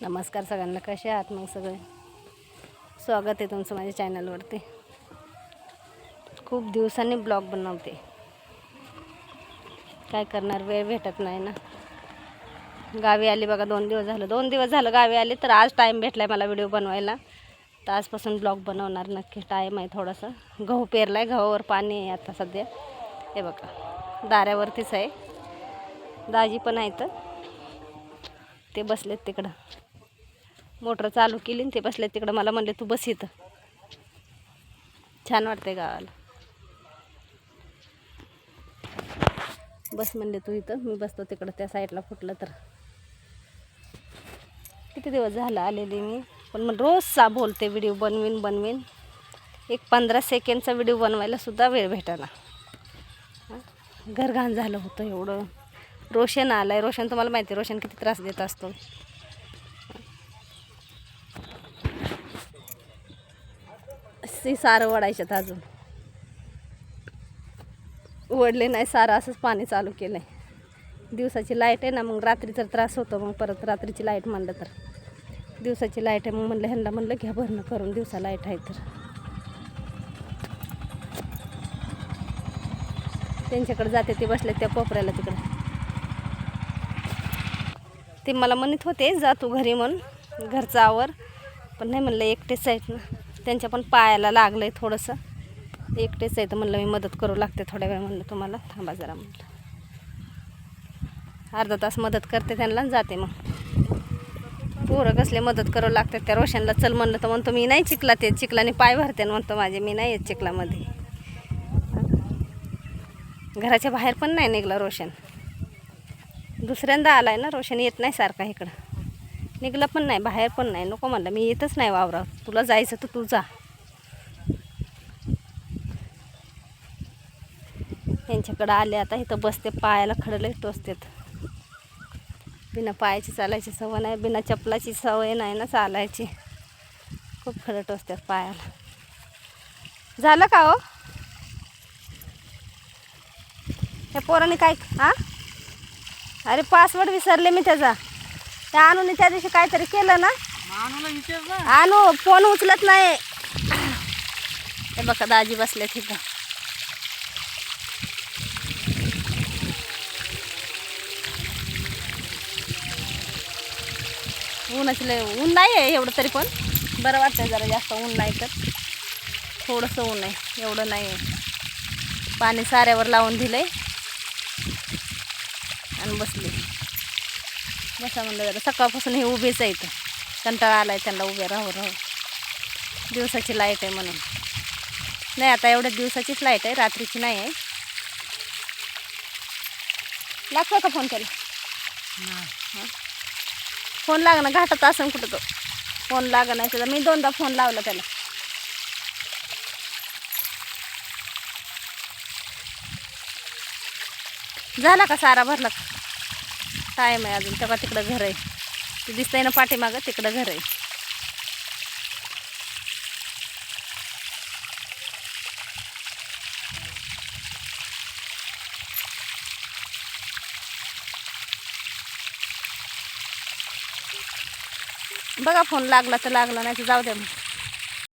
नमस्कार सगळ्यांना, कसे आहात मग सगळे. स्वागत आहे तुमचं माझ्या चॅनलवरती. खूप दिवसांनी ब्लॉग बनवते, काय करणार, वेळ भेटत नाही ना. गावी आली बघा, 2 दिवस झालं गावी आले, तर आज टाईम भेटला आहे मला व्हिडिओ बनवायला. तर आजपासून ब्लॉग बनवणार नक्की. टाईम आहे थोडासा. गहू पेरला आहे, गव्हावर पाणी आहे आता सध्या. हे बघा दाऱ्यावरतीच आहे. दाजी पण आहेत, ते बसलेत तिकडं. मोटर चालू केली आणि ते बसले तिकडं. मला म्हणले तू बस इथं, छान वाटते गावाला. बस म्हणले तू इथं, मी बसतो तिकडं त्या साईडला. फुटलं तर किती दिवस झालं आलेली मी, पण मग रोज बोलते व्हिडिओ बनवीन. एक 15 सेकंडचा व्हिडिओ बनवायला सुद्धा वेळ भेटाना. घर घाण झालं होतं एवढं. रोशन आलाय. रोशन तुम्हाला माहिती आहे, रोशन किती त्रास देत असतो. सारं वडायच्यात, अजून वडले नाही सारं, असंच पाणी चालू केलं आहे. दिवसाची लाईट आहे ना, मग रात्रीचा त्रास होतो. मग परत रात्रीची लाईट म्हणलं तर दिवसाची लाईट आहे. मग म्हणलं ह्यांना म्हणलं घ्या भरणं करून, दिवसा लाईट आहे तर. त्यांच्याकडे जाते, ते बसले त्या कोपऱ्याला तिकडे. ते मला म्हणत होते जा तू घरी म्हणून, घरचं आवर. पण नाही म्हणलं, एकटेच आहेत ना, त्यांच्या पण पायाला लागलं आहे थोडंसं. एकटेच आहे तर म्हणलं मी मदत करू लागते थोड्या वेळ. म्हणलं तुम्हाला थांबा जरा, म्हणलं अर्धा तास मदत करते त्यांना जाते. मग पोरं कसले मदत करू लागतात. त्या रोशनला चल म्हणलं तर म्हणतो मी नाही चिखला, ते चिखलाने पाय भरते म्हणतो माझे, मी नाही येत चिखलामध्ये. घराच्या बाहेर पण नाही निघला रोशन. दुसऱ्यांदा आलाय ना रोशन, येत नाही सारखा इकडं. निघलं पण नाही, बाहेर पण नाही. नको म्हणलं मी येतच नाही वावरात, तुला जायचं तर तू जा. यांच्याकडं आले आता, इथं बसते, पायाला खडले टोचतात. बिना पायाची चालायची सवय नाही, बिना चपलाची सवय नाही ना चालायची. खूप खडं टोचतात पायाला. झालं का हो त्या पोराने काय? अरे पासवर्ड विसरले मी त्याचा. त्या आणून त्या दिवशी काहीतरी केलं ना, आणू फोन उचलत नाही. हे बघा दाजी बसले तिथं. ऊन नाही आहे एवढं, तरी पण बरं वाटतंय जरा. जास्त ऊन नाही तर थोडंसं ऊन आहे, एवढं नाही आहे. पाणी साऱ्यावर लावून दिलंय आणि बसले. बसा म्हणलं जरा, सकाळपासून हे उभेच आहेत. कंटाळा आलाय त्यांना उभे राहू. दिवसाची लाईट आहे म्हणून. नाही आता एवढ्या दिवसाचीच लाईट आहे, रात्रीची नाही आहे. लागतो का फोन केला? फोन लागणं घाटात असं कुठं, तो फोन लाग नाही त्याचा. मी 2दा फोन लावला त्याला. झाला का सारा भरला? टाईम आहे अजून. तेव्हा तिकडं घर आहे, ते दिसतंय ना पाठीमागं, तिकडं घर आहे. बघा फोन लागला तर लागला, नाही तर जाऊ द्या. मग